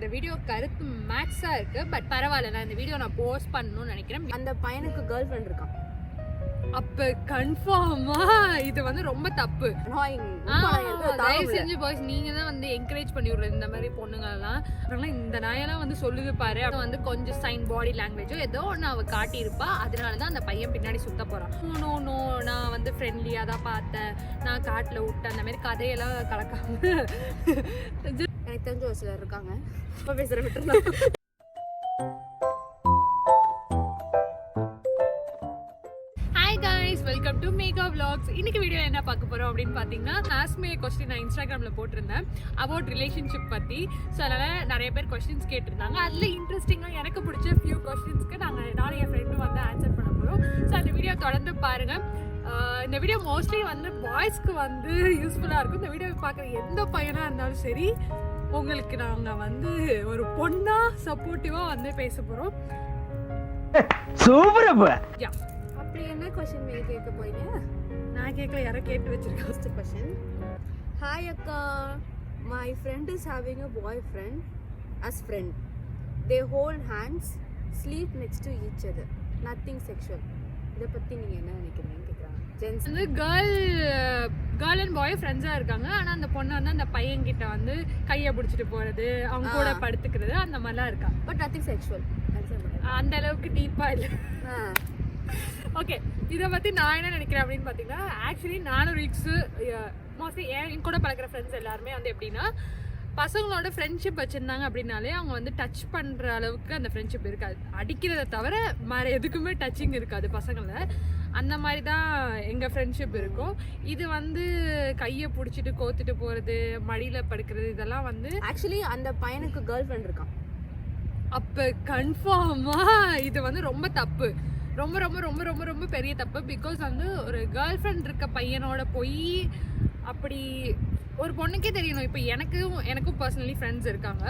இந்த வீடியோ கருத்து மேக்ஸா இருக்கு. பட் பரவாயில்ல, நான் இந்த வீடியோ நான் போஸ்ட் பண்ணணும்னு நினைக்கிறேன். அந்த பையனுக்கு கேர்ள் ஃப்ரெண்ட் இருக்கான். அப்ப கன்ஃபார்மா இது வந்து ரொம்ப தப்பு. தயவு செஞ்சு பாய்ஸ் நீங்க தான் வந்து என்கரேஜ் பண்ணி விடுறது இந்த மாதிரி பொண்ணுங்கெல்லாம். இந்த நாயெல்லாம் வந்து சொல்லுது பாரு, அது வந்து கொஞ்சம் சைன் பாடி லாங்குவேஜோ ஏதோ ஒன்று அவ காட்டியிருப்பா. அதனாலதான் அந்த பையன் பின்னாடி சுத்த போறான். நோ நோ நான் வந்து ஃப்ரெண்ட்லியா தான் பார்த்தேன், நான் காட்டுல விட்டேன், அந்த மாதிரி கதையெல்லாம் கலக்காம எனக்கு தெரிஞ்ச ஒரு சிலர் இருக்காங்க. இப்ப பேசுற விட்டுருந்தோம். Welcome to Megha vlogs. இன்னைக்கு வீடியோ என்ன பார்க்க போறோம் அப்படின்னு பாத்தீங்கன்னா, லாஸ்ட் கொஸ்டின் நான் இன்ஸ்டாகிராம்ல போட்டிருந்தேன் அபவுட் ரிலேஷன்ஷிப் பத்தி. ஸோ அதனால நிறைய பேர் கொஸ்டின்ஸ் கேட்டிருந்தாங்க. அதுல இன்ட்ரெஸ்டிங்கா எனக்கு பிடிச்ச ஃபியூ கொஸ்டின்ஸ்க்கு நானும் என் ஃப்ரெண்டும் வந்து ஆன்சர் பண்ண போறோம். ஸோ அந்த வீடியோ தொடர்ந்து பாருங்க. இந்த வீடியோ மோஸ்ட்லி வந்து பாய்ஸ்க்கு வந்து யூஸ்ஃபுல்லா இருக்கும். இந்த வீடியோ பார்க்குற எந்த பையனா இருந்தாலும் சரி, உங்களுக்கு நாங்க வந்து ஒரு பொண்ணா சப்போர்ட்டிவா வந்து பேச போறோம். அப்படி என்ன क्वेश्चन மேல கேட்க போறீங்க? நான் கேட்கல, யாரோ கேட்டு வச்சிருக்கேன். First question. ஹாய் அக்கா, my friend is having a boyfriend as friend. They hold hands, sleep next to each other. Nothing sexual. இத பத்தி நீங்க என்ன நினைக்கிறீங்க கேக்குறாங்க. ஜென்ஸ் வந்து கேர்ள் அண்ட் பாய் ஃப்ரெண்ட்ஸா இருக்காங்க. ஆனா அந்த பொண்ணு வந்து அந்த பையன் கிட்ட வந்து கையை பிடிச்சிட்டு போறது, அவங்க கூட படுத்துக்கிறது, அந்த மாதிரிலாம் இருக்கா. But nothing sexual. அந்த அளவுக்கு டீப்பா இல்ல. ஓகே, இதை பற்றி நான் என்ன நினைக்கிறேன் அப்படின்னு பார்த்தீங்கன்னா, ஆக்சுவலி நானும் ரிக்ஸு மோஸ்ட்லி என் கூட பழக்கிற ஃப்ரெண்ட்ஸ் எல்லாருமே வந்து எப்படின்னா, பசங்களோட ஃப்ரெண்ட்ஷிப் வச்சுருந்தாங்க அப்படின்னாலே அவங்க வந்து டச் பண்ணுற அளவுக்கு அந்த ஃப்ரெண்ட்ஷிப் இருக்காது. அடிக்கிறத தவிர வேறு எதுக்குமே டச்சிங் இருக்காது பசங்களை. அந்த மாதிரி தான் எங்கள் ஃப்ரெண்ட்ஷிப் இருக்கும். இது வந்து கையை பிடிச்சிட்டு கோத்துட்டு போகிறது, மடியில் படுக்கிறது, இதெல்லாம் வந்து ஆக்சுவலி அந்த பையனுக்கு கேர்ள் ஃப்ரெண்ட் இருக்கான். அப்போ கன்ஃபார்மா இது வந்து ரொம்ப தப்பு, ரொம்ப ரொம்ப ரொம்ப ரொம்ப ரொம்ப பெரிய தப்பு. பிகாஸ் வந்து ஒரு கேர்ள் ஃப்ரெண்ட் இருக்க பையனோட போய் அப்படி ஒரு பொண்ணுக்கே தெரியணும். இப்போ எனக்கும் பர்சனலி ஃப்ரெண்ட்ஸ் இருக்காங்க.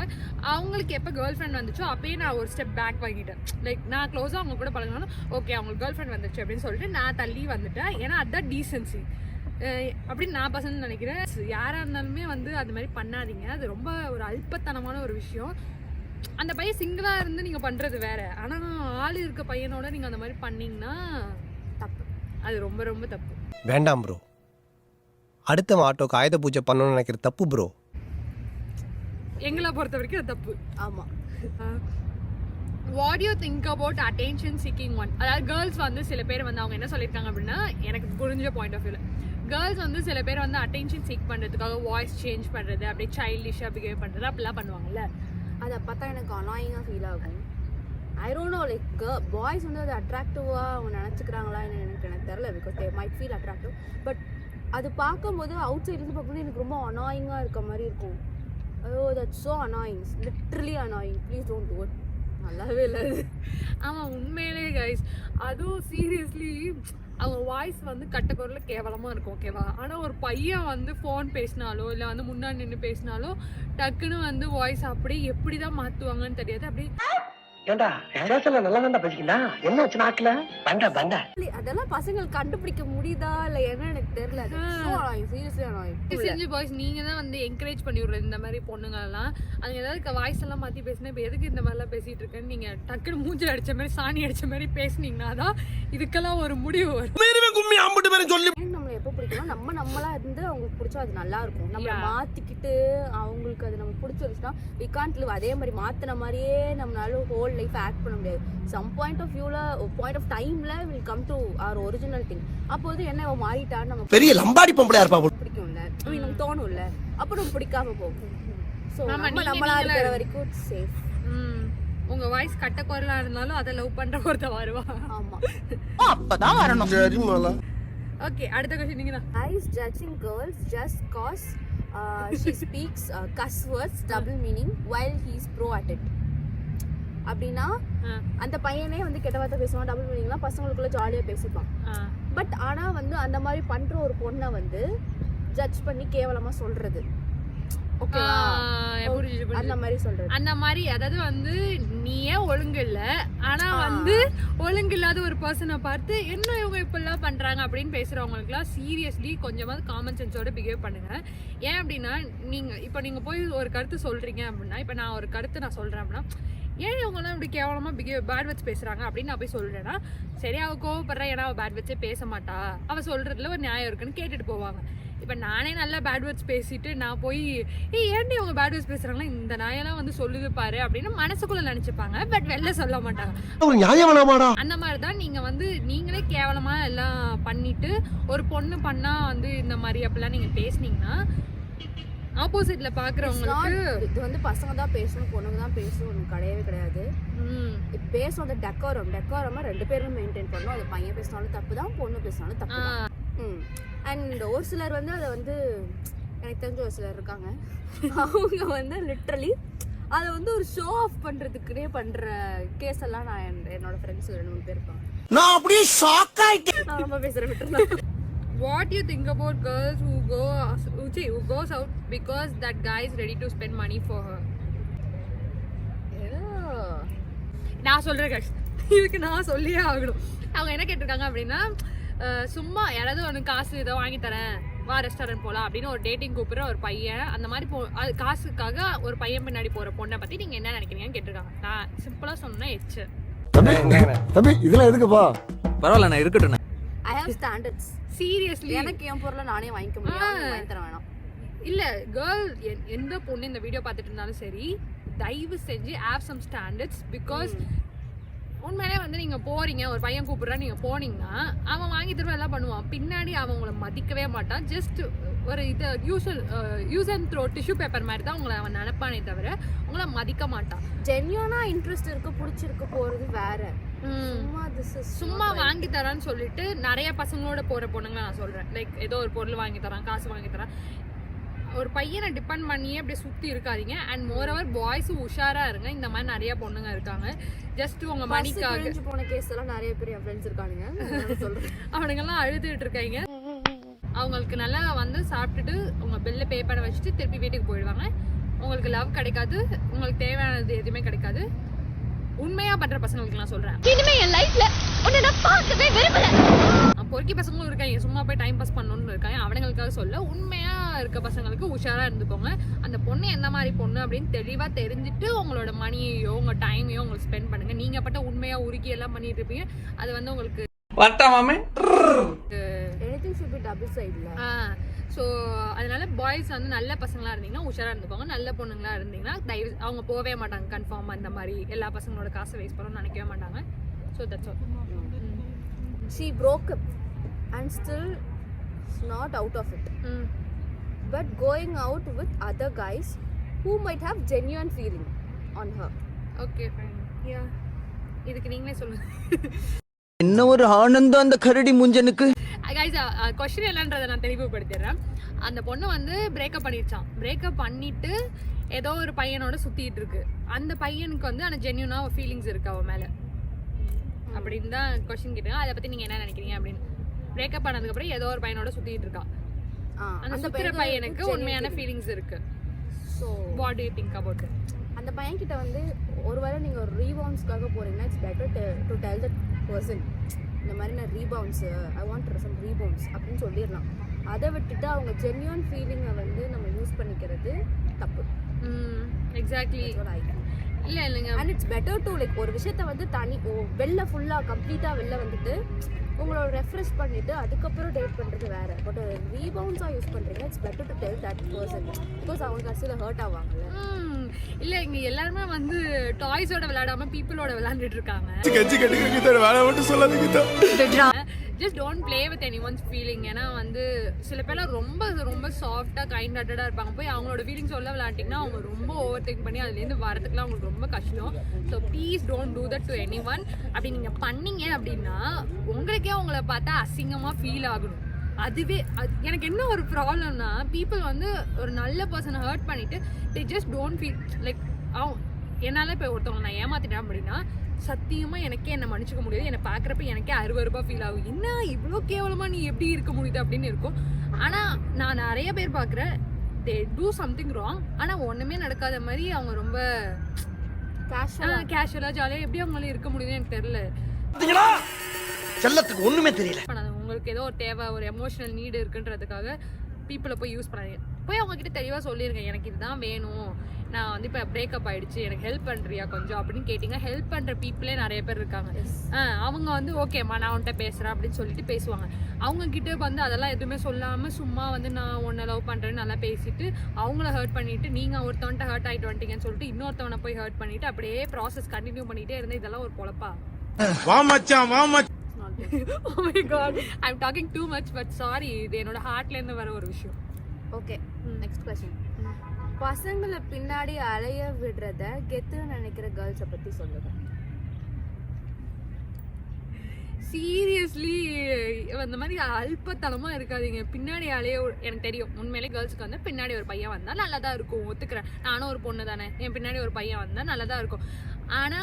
அவங்களுக்கு எப்போ கேர்ள் ஃப்ரெண்ட் வந்துச்சோ அப்பயே நான் ஒரு ஸ்டெப் பேக் வாங்கிட்டேன். லைக் நான் க்ளோஸாக அவங்க கூட பழகணும், ஓகே அவங்களுக்கு கேர்ள் ஃப்ரெண்ட் வந்துச்சு அப்படின்னு சொல்லிட்டு நான் தள்ளி வந்துட்டேன். ஏன்னா அதுதான் டீசென்சி அப்படின்னு நான் பசங்க நினைக்கிறேன். யாராக இருந்தாலுமே வந்து அது மாதிரி பண்ணாதீங்க. அது ரொம்ப ஒரு அல்பத்தனமான ஒரு விஷயம். அந்த பையன் சிங்கிளா இருந்து நீங்க பண்றது வேற, ஆனா ஆள் இருக்க பையனோட நீங்க அந்த மாதிரி பண்ணீங்கன்னா தப்பு. அது ரொம்ப ரொம்ப தப்பு. வேண்டாம் ப்ரோ, அடுத்த ஆட்டோக்கு ஆயுத பூஜை பண்ணணும்னு நினைக்கிற தப்பு ப்ரோ. எங்களை பொறுத்த வரைக்கும் அது தப்பு. ஆமா. What you think about attention seeking one? அதாவது கேர்ள்ஸ் வந்து சில பேர் வந்து அவங்க என்ன சொல்லியிருக்காங்க அப்படின்னா, எனக்கு புரிஞ்ச பாயிண்ட் ஆஃப் வியூல கேர்ள்ஸ் வந்து சில பேர் வந்து அட்டென்ஷன் சீக் பண்றதுக்காக வாய்ஸ் சேஞ்ச் பண்றது, அப்படியே சைல்டிஷா பிஹேவ் பண்றது, அப்படிலாம் பண்ணுவாங்கல்ல. அதை பார்த்தா எனக்கு அனாயிங்காக ஃபீல் ஆகும். I don't know, like boys வந்து அது அட்ராக்டிவாக அவங்க நினச்சிக்கிறாங்களா எனக்கு தெரியல. Because they might feel attractive. But அது பார்க்கும்போது அவுட் சைட்லேருந்து பார்க்கும்போது எனக்கு ரொம்ப அனாயிங்காக இருக்க மாதிரி இருக்கும். ஐயோ that's so annoying, literally annoying. Please don't do it. நல்லாவே இல்லை. ஆமாம், உண்மையிலே கைஸ், அதுவும் சீரியஸ்லி அவங்க வாய்ஸ் வந்து கட்ட குரலில் கேவலமாக இருக்கும், ஓகேவா? ஆனால் ஒரு பையன் வந்து ஃபோன் பேசினாலோ இல்லை வந்து முன்னாடி நின்று பேசினாலோ டக்குன்னு வந்து வாய்ஸ் அப்படியே எப்படி தான் மாற்றுவாங்கன்னு தெரியாது. அப்படியே அதெல்லாம் பசங்களுக்கு கண்டுபிடிக்க முடியுதா இல்லை என்ன எனக்கு தெரியல. செஞ்சு பாய்ஸ் நீங்க தான் வந்து என்கரேஜ் பண்ணி விடுறது இந்த மாதிரி பொண்ணுங்கெல்லாம். அது ஏதாவது வாய்ஸ் எல்லாம் மாற்றி பேசினா இப்போ எதுக்கு இந்த மாதிரிலாம் பேசிட்டு இருக்கேன்னு நீங்க டக்குன்னு மூஞ்சில் அடிச்ச மாதிரி சாணி அடிச்ச மாதிரி பேசுனீங்கன்னா தான் இதுக்கெல்லாம் ஒரு முடிவு வரும். நம்மளை எப்போ பிடிக்கணும், நம்மளா இருந்து அவங்களுக்கு பிடிச்சா அது நல்லா இருக்கும். நம்ம மாத்திக்கிட்டு அவங்களுக்கு அது நம்ம பிடிச்சிருச்சுன்னா we can't live. அதே மாதிரி மாத்தின மாதிரியே நம்மளால ஹோல் லைஃப் ஆக்ட் பண்ண முடியாது. சம் பாயிண்ட் ஆஃப் வியூல, பாயிண்ட் ஆஃப் டைம்ல will come to our original thing. அப்போது என்ன அவ மாறிட்டான்னு நமக்கு பெரிய லம்பாடி பொம்பளையா இருப்பா பிடிக்கும்ல, நமக்கு தோணும்ல. அப்போ நம்ம பிடிக்காம போகும். ஸோ நம்மளா இருக்கிற வரைக்கும் சேஃப். உங்க வாய்ஸ் கட்ட குரலா இருந்தாலும் அதை லவ் பண்ற ஒருத்த வருவா. ஆமா, அப்பதான் வரணும். சரி மாலா. ஓகே, அடுத்த क्वेश्चन நீங்க தான். Guys judging girls just cause she speaks cuss words double meaning while he is pro at it. அப்படின்னா அந்த பையனே வந்து கெட்ட வார்த்தை பேசுவான், டபுள் மீனிங்லாம் பசங்களுக்குள்ள ஜாலியாக பேசிப்பான். பட் ஆனால் வந்து அந்த மாதிரி பண்ணுற ஒரு பொண்ணை வந்து ஜட்ஜ் பண்ணி கேவலமாக சொல்கிறது. ஓகேவா அந்த மாதிரி சொல்றது. அந்த மாதிரி அதாவது வந்து நீயே ஒழுங்கு இல்ல, ஆனா வந்து ஒழுங்கு இல்லாத ஒரு பர்சனை பார்த்து என்ன இவங்க இப்பெல்லாம் பண்றாங்க அப்படின்னு பேசுறவங்களுக்குலாம் சீரியஸ்லி கொஞ்சமாவது காமன் சென்ஸோட பிஹேவ் பண்ணுங்க. ஏன் அப்படின்னா நீங்க போய் ஒரு கருத்து சொல்றீங்க அப்படின்னா, இப்ப நான் ஒரு கருத்து நான் சொல்றேன் அப்படின்னா, ஏன் இவங்கெல்லாம் இப்படி கேவலமா பேட் வேர்ட்ஸ் பேசுறாங்க அப்படின்னு நான் போய் சொல்றேன்னா, சரி அவ கோவப்படுறா ஏன்னா அவ பேட் வேர்ட்ஸே பேச மாட்டா, அவ சொல்றதுல ஒரு நியாயம் இருக்குன்னு கேட்டுட்டு போவாங்க. இப்போ நானே நல்லா பேட் வேர்ட்ஸ் பேசிட்டு நான் போய் ஏன்டி அவங்க பேட் வேர்ட்ஸ் பேசுறாங்களா, இந்த நாயெல்லாம் வந்து சொல்லுது பாரு அப்படின்னு மனசுக்குள்ள நினைச்சுப்பாங்க, பட் வெளில சொல்ல மாட்டாங்க. அந்த மாதிரி தான் நீங்க வந்து நீங்களே கேவலமா எல்லாம் பண்ணிட்டு ஒரு பொண்ணு பண்ணா வந்து இந்த மாதிரி அப்படிலாம் நீங்க பேசுனீங்கன்னா ஆப்போசிட்ல பாக்குறவங்களுக்கு இது வந்து பசங்க தான் பேசணும் பொண்ணுங்க தான் பேசணும் கிடையவே கிடையாது. பேசும் அந்த டெக்கோரமா 2 பேரும் மெயின்டைன் பண்ணணும். அது பையன் பேசினாலும் தப்பு தான், பொண்ணு பேசினாலும் தப்பு தான். அண்ட் ஒரு சிலர் வந்து அதை வந்து எனக்கு தெரிஞ்ச ஒரு சிலர் இருக்காங்க, அவங்க வந்து லிட்ரலி அதை வந்து ஒரு ஷோ ஆஃப் பண்றதுக்குனே பண்ற கேஸ் எல்லாம் நான் என்னோட ஃப்ரெண்ட்ஸ் 2-3 பேர் இருப்பாங்க. நான் அப்படியே ஷாக் ஆயிட்டேன். நான் ரொம்ப பேசுறேன் விட்டுறேன். What do you think about girls who goes out because that guy is ready to spend money for her? நான் சொல்றேன் guys, இதுக்கு நான் சொல்லியே ஆகணும். அவங்க என்ன கேட்டிருக்காங்க அப்படின்னா, சும்மா யாராவது ஒன்று காசு இதை வாங்கி தரேன் வா ரெஸ்டாரண்ட் போகலாம் அப்படின்னு ஒரு டேட்டிங் கூப்பிடுற ஒரு பையன், அந்த மாதிரி அது காசுக்காக ஒரு பையன் பின்னாடி போகிற பொண்ணை பற்றி நீங்கள் என்ன நினைக்கிறீங்கன்னு கேட்டிருக்காங்க. நான் சிம்பிளாக சொன்னேன் எச்சு தம்பி இதெல்லாம் எதுக்குப்பா, பரவாயில்ல நான் இருக்கட்டும். I have standards. சீரியஸ்லி எனக்கு என் பொருளை நானே வாங்கிக்க முடியும், வாங்கி தர வேணாம். இல்லை கேர்ள் எந்த பொண்ணு இந்த வீடியோ பார்த்துட்டு இருந்தாலும் சரி, தயவு செஞ்சு ஹேவ் சம் ஸ்டாண்டர்ட்ஸ். பிகாஸ் உண்மையிலே வந்து நீங்கள் போகிறீங்க, ஒரு பையன் கூப்பிட்றா, நீங்கள் போனீங்கன்னா அவன் வாங்கி தருவா எல்லாம் பண்ணுவான், பின்னாடி அவன் உங்களை மதிக்கவே மாட்டான். ஜஸ்ட் ஒரு இது use and throw tissue paper மாதிரி தான் உங்களை அவன் நினைப்பானே தவிர உங்களை மதிக்க மாட்டான். ஜென்யூனா இன்ட்ரெஸ்ட் இருக்கு, பிடிச்சிருக்கு போகிறது வேற. சும்மா வாங்கி தரான்னு சொல்லிட்டு நிறைய பசங்களோட போகிற பொண்ணுங்களை நான் சொல்கிறேன். லைக் ஏதோ ஒரு பொருள் வாங்கி தரான், காசு வாங்கி தரான், ஒரு பையனை டிபெண்ட் பண்ணியே அப்படியே சுற்றி இருக்காதீங்க. அண்ட் மோரோவர் பாய்ஸும் உஷாராக இருங்க, இந்த மாதிரி நிறைய பொண்ணுங்க இருக்காங்க ஜஸ்ட் உங்கள் மணிக்காக. போன கேஸ் எல்லாம் நிறைய பேர் என் ஃப்ரெண்ட்ஸ் இருக்கானுங்க, சொல்கிறேன். அவனுங்கெல்லாம் அழுதுட்டு இருக்காங்க. அவங்களுக்கு நல்லா வந்து சாப்பிட்டுட்டு உங்கள் பில்லை பே பண்ண வச்சுட்டு திருப்பி வீட்டுக்கு போயிடுவாங்க. உங்களுக்கு லவ் கிடைக்காது, உங்களுக்கு தேவையானது எதுவுமே கிடைக்காது. உண்மையா பண்ற பசங்களுக்கு நான் சொல்றேன், இனிமே என் லைஃப்ல உன்னை நான் பார்க்கவே விரும்பல. பொறுக்கி பசங்களும் இருக்காங்க, சும்மா போய் டைம் பாஸ் பண்ணணும்னு இருக்காங்க, அவனுங்களுக்காக சொல்ல. உண்மையா இருக்க பசங்களுக்கு உஷாரா இருந்துக்கோங்க. அந்த பொண்ணு எந்த மாதிரி பொண்ணு அப்படின்னு தெளிவா தெரிஞ்சுட்டு உங்களோட மணியையோ உங்க டைமையோ உங்களுக்கு ஸ்பெண்ட் பண்ணுங்க. நீங்க பட்ட உண்மையா உருக்கி எல்லாம் பண்ணிட்டு இருப்பீங்க, அது வந்து உங்களுக்கு ஸோ அதனால பாய்ஸ் வந்து நல்ல பசங்களா இருந்தீங்கன்னா உஷாரா இருந்துக்கோங்க. நல்ல பொண்ணுங்களா இருந்தீங்கன்னா தயவு அவங்க போகவே மாட்டாங்க கன்ஃபார்மா. இந்த மாதிரி எல்லா பசங்களோட காசை வேஸ்ட் பண்ணணும்னு நினைக்கவே மாட்டாங்க. So that's all. She broke up and still not out of it. But going out with other guys who might have genuine feeling on her. Okay, fine. Yeah. இதுக்கு நீங்களே சொல்லுங்க. என்ன ஒரு ஆனந்தம் அந்த கரடி முஞ்சனுக்கு. கைஸ் क्वेश्चन என்னன்றதை நான் தெளிவுபடுத்திடுறேன். அந்த பொண்ணு வந்து பிரேக்கப் பண்ணிருச்சான். பிரேக்கப் பண்ணிட்டு ஏதோ ஒரு பையனோட சுத்திட்டு இருக்கு. அந்த பையனுக்கு வந்து அந்த ஜென்யூனா ஃபீலிங்ஸ் இருக்கு அவன் மேல அப்படின்னு தான் கொஸ்டின் கேட்டாங்க. அதை பத்தி நீங்க என்ன நினைக்கிறீங்க அப்படின்னு. பிரேக்கப் பண்ணதுக்கு அப்புறம் ஏதோ ஒரு பையனோட சுத்திட்டு இருக்கா. அந்த சுத்துற பையனுக்கு உண்மையான ஃபீலிங்ஸ் இருக்கு. So what do you think about it? அந்த பையன் கிட்ட வந்து ஒருவேளை நீங்க ஒரு ரீபவுன்ஸ்க்காக போறீங்கன்னா it's better to tell that person இந்த மாதிரி நான் rebound I want some rebound அப்படின்னு சொல்லிடலாம். அதை விட்டுட்டு அவங்க ஜென்யூன் ஃபீலிங்கை வந்து நம்ம யூஸ் பண்ணிக்கிறது தப்பு. எக்ஸாக்ட்லி. இல்ல இல்லைங்க. And it's better to like ஒரு விஷயத்த வந்து வெளில ஃபுல்லா கம்ப்ளீட்டா வெளில வந்துட்டு உங்களோட ரெஃப்ரெஷ் பண்ணிட்டு அதுக்கப்புறம் டேட் பண்றது வேற. பட் ரீபவுன்ஸா யூஸ் பண்றீங்க it's better to tell that person because அவங்க கடைசியில் ஹர்ட் ஆவாங்கல்ல. இல்ல இங்க எல்லாருமே வந்து டாய்ஸோட விளையாடாம பீப்புளோட விளையாண்டுட்டு இருக்காங்க. Just don't play with anyone's feeling. ஏன்னா வந்து சில பேர்லாம் ரொம்ப ரொம்ப சாஃப்டா கைண்ட் ஹார்ட்டடா இருப்பாங்க. போய் அவங்களோட ஃபீலிங்ஸ் சொல்ல விளையாட்டிங்கன்னா அவங்க ரொம்ப ஓவர் திங்க் பண்ணி அதுலேருந்து வரதுக்குலாம் அவங்களுக்கு ரொம்ப கஷ்டம். So please don't do that to anyone. அப்படி நீங்க பண்ணீங்க அப்படின்னா உங்களுக்கே உங்களை பார்த்தா அசிங்கமா ஃபீல் ஆகணும். அதுவே எனக்கு என்ன ஒரு ப்ராப்ளம்னா பீப்புள் வந்து ஒரு நல்ல பர்சனை ஹர்ட் பண்ணிட்டு they just don't feel like என்னால் இப்போ ஒருத்தவங்க நான் ஏமாத்திட்டேன் அப்படின்னா சத்தியமா எனக்கே என்னை மன்னிச்சுக்க முடியாது. என்னை பார்க்குறப்ப எனக்கே அருவருப்பா ஃபீல் ஆகும். என்ன இவ்வளோ கேவலமா நீ எப்படி இருக்க முடியுது அப்படின்னு இருக்கும். ஆனால் நான் நிறைய பேர் பார்க்குறேன் தே டூ சம்திங் ராங் ஆனா ஒண்ணுமே நடக்காத மாதிரி அவங்க ரொம்ப கேஷுவலா ஜாலியா எப்படி அவங்களால இருக்க முடியுதுன்னு எனக்கு தெரியல. செல்லத்துக்கு ஒண்ணுமே தெரியல. உங்களுக்கு ஏதோ ஒரு தேவை ஒரு எமோஷனல் நீடு இருக்குன்றதுக்காக பீப்புளை போய் யூஸ் பண்ணாதீங்க. போய் அவங்க கிட்ட தெளிவா சொல்லிருங்க, எனக்கு இதுதான் வேணும், நான் வந்து இப்போ பிரேக்கப் ஆயிடுச்சு, எனக்கு ஹெல்ப் பண்றியா கொஞ்சம் அப்படின்னு கேட்டீங்க. ஹெல்ப் பண்ற பீப்புளே நிறைய பேர் இருக்காங்க. அவங்க வந்து ஓகேம்மா நான் உன்கிட்ட பேசுறேன் அப்படின்னு சொல்லிட்டு பேசுவாங்க. அவங்க கிட்ட வந்து அதெல்லாம் எதுவுமே சொல்லாம சும்மா வந்து நான் உன்னை லவ் பண்றேன்னு நல்லா பேசிட்டு அவங்கள ஹர்ட் பண்ணிட்டு நீங்க ஒருத்தவன்ட்ட ஹர்ட் ஆயிட்டு வந்துட்டீங்கன்னு சொல்லிட்டு இன்னொருத்தவனை போய் ஹர்ட் பண்ணிட்டு அப்படியே ப்ராசஸ் கண்டினியூ பண்ணிட்டே இருந்தா இதெல்லாம் ஒரு பொழப்பா? Oh my god, I'm talking too much, but sorry, இது என்னோட ஹார்ட்ல இருந்து வர ஒரு விஷயம். Okay, next question. பசங்களை பின்னாடி அலைய விடுறத கெத்துன்னு நினைக்கிற கேர்ள்ஸை பத்தி சொல்லுங்க. சீரியஸ்லி அந்த மாதிரி அல்பத்தனமா இருக்காதீங்க. பின்னாடி அலைய எனக்கு தெரியும் உண்மையிலே கேர்ள்ஸுக்கு வந்து பின்னாடி ஒரு பையன் வந்தா நல்லா தான் இருக்கும், ஒத்துக்கிறேன். நானும் ஒரு பொண்ணு தானே, என் பின்னாடி ஒரு பையன் வந்தா நல்லா தான் இருக்கும். ஆனா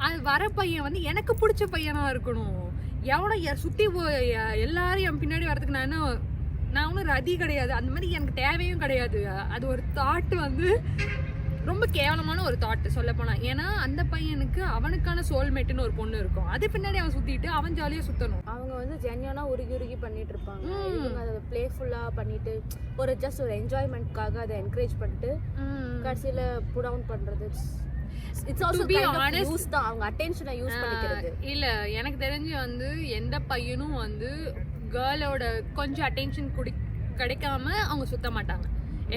அது வர பையன் வந்து எனக்கு பிடிச்ச பையனா இருக்கணும். எவனோ சுத்தி எல்லாரும் என் பின்னாடி வரதுக்கு நான் ஒன்றும் ரதி கிடையாது, அந்த மாதிரி எனக்கு தேவையும் கிடையாது. அது ஒரு தாட் வந்து ரொம்ப கேவலமான ஒரு தாட் சொல்ல போனா. ஏன்னா அந்த பையனுக்கு அவனுக்கான சோல்மேட்டுன்னு ஒரு பொண்ணு இருக்கும், அது பின்னாடி அவன் சுத்திட்டு அவன் ஜாலியா சுத்தணும். அவங்க வந்து ஜென்யூனா உருகி பண்ணிட்டு இருப்பாங்க. இவங்க அதை பிளேஃபுல்லா பண்ணிட்டு ஒரு ஜஸ்ட் ஒரு என்ஜாய்மெண்ட்காக அதை என்கரேஜ் பண்ணிட்டு கடைசியில புட் டவுன் பண்றது. It's also kind of use தான், அவங்க அட்டென்ஷனை யூஸ் பண்ணிக்கிறது. இல்ல எனக்கு தெரிஞ்சு வந்து எந்த பையனும் வந்து கேர்ளோட கொஞ்சம் அட்டென்ஷன் கிடைக்காம அவங்க சுத்த மாட்டாங்க.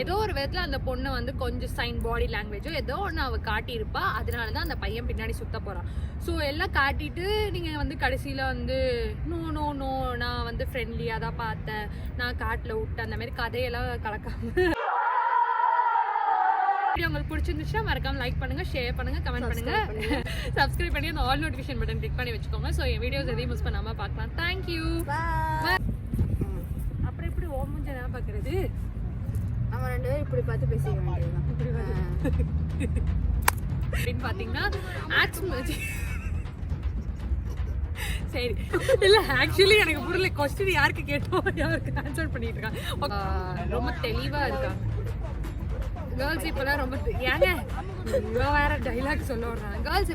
ஏதோ ஒரு விதத்துல அந்த பொண்ணு வந்து கொஞ்சம் சைன் பாடி லாங்குவேஜோ ஏதோ ஒன்று அவ காட்டியிருப்பா, அதனாலதான் அந்த பையன் பின்னாடி சுத்த போறான். ஸோ எல்லாம் காட்டிட்டு நீங்க வந்து கடைசியில வந்து நோ நோ நோ நான் வந்து ஃப்ரெண்ட்லியா தான் பார்த்தேன், நான் காட்டுல விட்டேன், அந்த மாதிரி கதையெல்லாம் கலக்காம. உங்களுக்கு பிடிச்சிருந்துச்சுன்னா மறக்காம லைக் பண்ணுங்க, ஷேர் பண்ணுங்க, கமெண்ட் பண்ணுங்க, சப்ஸ்கிரைப் பண்ணி அந்த ஆல் நோட்டிஃபிகேஷன் பட்டன் கிளிக் பண்ணி வச்சுக்கோங்க. ஸோ என் வீடியோஸ் எதையும் மிஸ் பண்ணாம பார்க்கலாம். தேங்க்யூ. அப்புறம் எப்படி ஓம் மூஞ்ச நான் பார்க்கறது? நம்ம ரெண்டு பேரும் இப்படி பார்த்து பேசிக்க வேண்டியதுதான். அப்படின்னு பார்த்தீங்கன்னா சரி இல்ல ஆக்சுவலி எனக்கு புரியல கொஸ்டின் யாருக்கு கேட்டோம் யாருக்கு ஆன்சர் பண்ணிட்டு இருக்காங்க. ரொம்ப தெளிவா இருக்காங்க கேர்ள்ஸ் இப்பெல்லாம் ரொம்ப ஏங்க வேற டைலாக் சொல்ல வர்றாங்க கேர்ள்ஸ்.